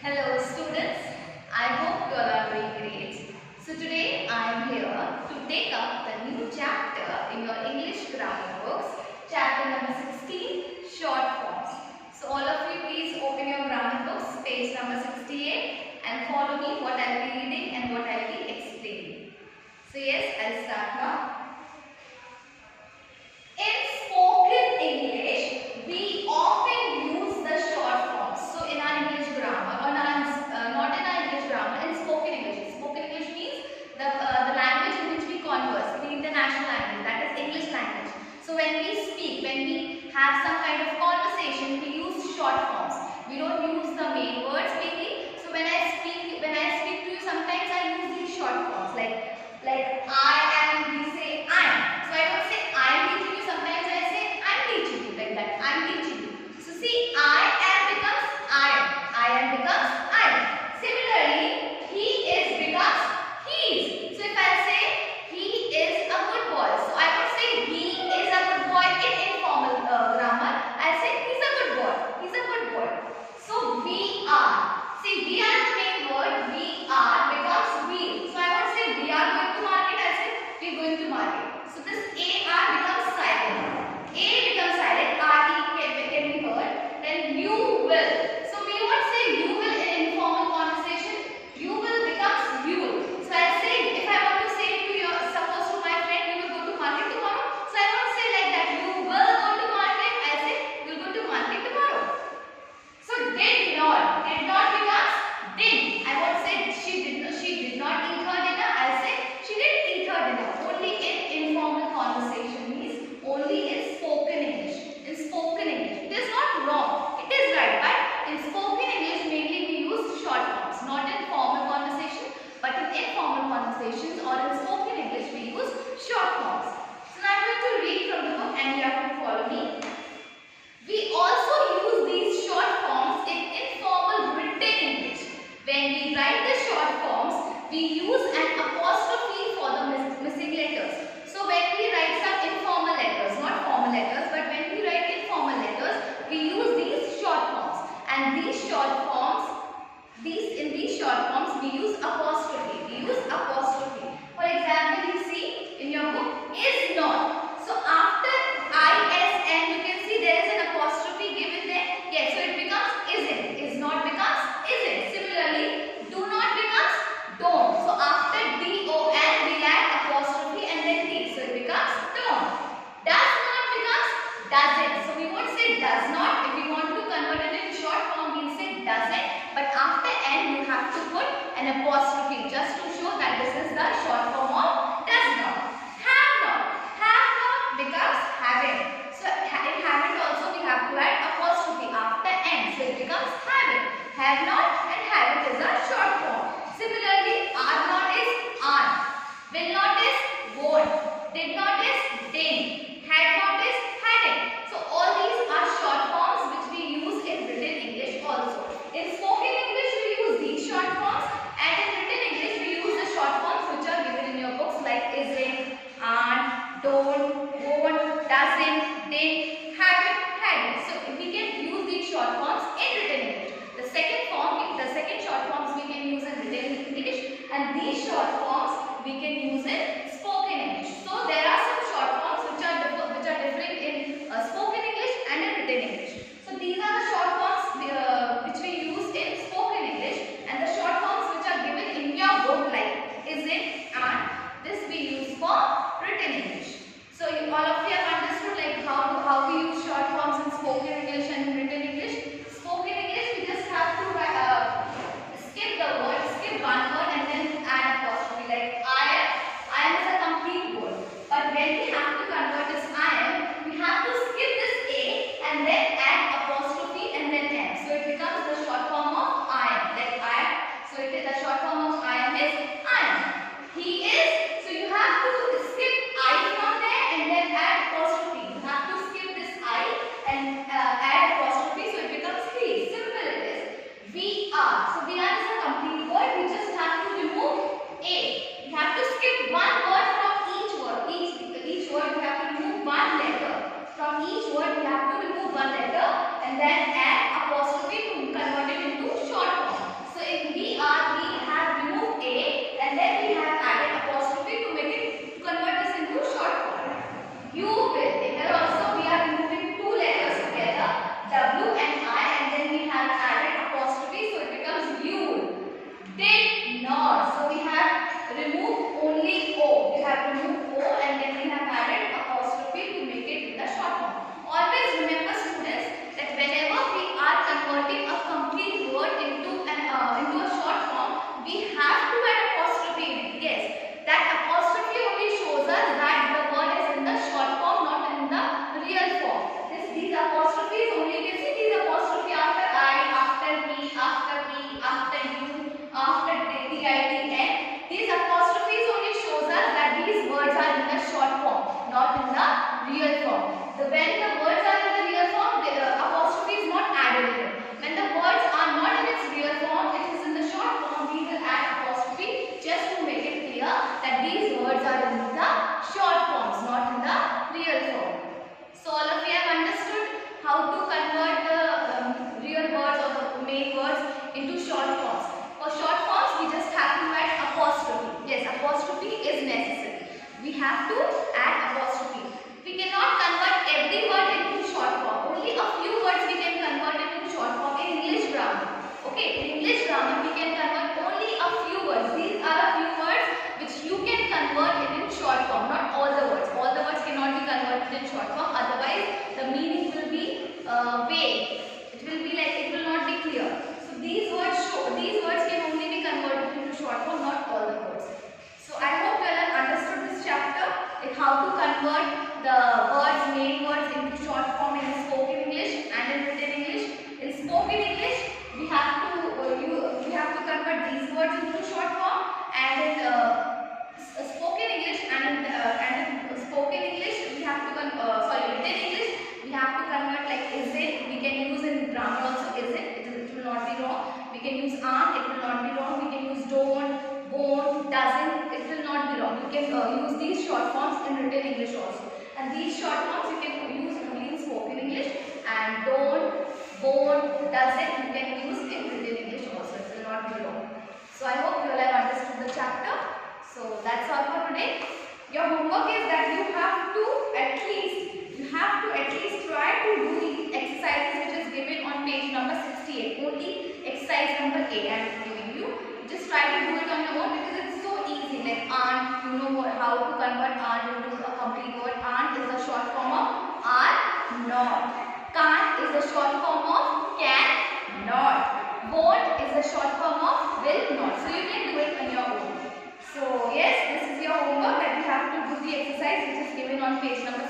Hello students, I hope you all are doing great. So today I am here to take up the new chapter in your English grammar books, chapter number 16, short forms. So all of you please open your grammar books, page number 68 and follow me what I will be reading and what I will be explaining. So yes, I'll start now. In spoken English, we often use the short forms. So in our English grammar, or not in our English grammar, in spoken English. Spoken English means the language in which we converse, the international language, that is English language. So when we speak, when we have some kind of conversation, we use short forms. We don't use the main words mainly. So when I speak to you, sometimes I use these short forms like I am, we say I am. So I don't say I am teaching you, sometimes I say I am teaching you, like that, I am teaching you. So see, I am becomes I am. I am becomes I am. Similarly, he is becomes he is. So if I say he is a good boy, so I would say he is a good boy in informal grammar. I say he's a good boy. He's a good boy. So we are. See, we are the main word. We are becomes we. So I won't say we are going to market. I say we are going to market. So this AR becomes silent. A becomes silent. RE can be heard. Then you will. So we won't say you will in informal conversation. You will becomes you will. So I say, if I want to say to your, suppose to my friend, you will go to market tomorrow. So I won't say like that. You will go to market. I say you will go to market tomorrow. So did not becomes did. I won't say she did not eat her dinner. I'll say she did eat her dinner. Only in informal conversation means only in spoken English. In spoken English. It is not wrong. It is right. But in spoken English mainly we use short forms. Not in formal conversation. But in informal conversations or in spoken English we use short forms. So now I'm going to read from the book and you have to follow me. We also use these short forms in informal written English. When we write the short forms, we use an apostrophe for the missing letters. So when we write some informal letters, not formal letters, but when we write informal letters, we use these short forms. And these short forms, in these short forms, we use apostrophe. We use apostrophe. For example, you see in your book, is not. So after ISN, you can see there is an apostrophe given there. Yes, so it becomes isn't. Is not becomes isn't. Similarly, do not becomes don't. So after DON, we add apostrophe and then D. So it becomes don't. Does not becomes doesn't. So we won't say does not. If we want to convert it in short form, we'll say doesn't. But after N, you have to put an apostrophe just to show that this is the short form of does not. Have not. Have not becomes haven't. So in haven't also we have to add apostrophe after N. So it becomes haven't. Have not and haven't is a short form. Similarly, are not is aren't. Will not is won't. Did not is didn't. Had not is hadn't. So all these are short forms which we use in written English also. In spoken English we use these short forms and in written English we use the short forms which are given in your books like isn't, aren't, don't, won't, doesn't, didn't, haven't, hadn't. So we can use these short forms in written English. The second short forms we can use in written English and these short forms we can use in Okay, in English grammar we can convert only a few words. These are a few words which you can convert it in short form, not all the words. All the words cannot be converted in short form, otherwise the meaning will be vague. It will be like, it will not be clear. So these words can only be converted into short form, not all the words. So I hope you all have understood this chapter, like how to convert the words, main words into short form in spoken English and in written English. In spoken English, we have to convert these words into short form, and in spoken English and in spoken English we have to written English we have to convert like is it. We can use in grammar also is it. It will not be wrong. We can use aren't. It will not be wrong. We can use don't, won't, doesn't. It will not be wrong. You can use these short forms in written English also. And these short forms you can use only in spoken English, and don't, won't, doesn't you can use in written English also. It will not be wrong. So I hope you all have understood the chapter. So that's all for today. Your homework is that you have to at least try to do the exercises which is given on page number 68. Only exercise number 8 I am giving you. Just try to do it on your own because it's so easy. Like aren't, you know how to convert aren't into a complete word. Aren't is a short form of are not. Can't is a short form of can not. Won't is a short form of will not. So you can do it on your own. So yes, this is your homework that you have to do the exercise which is given on page number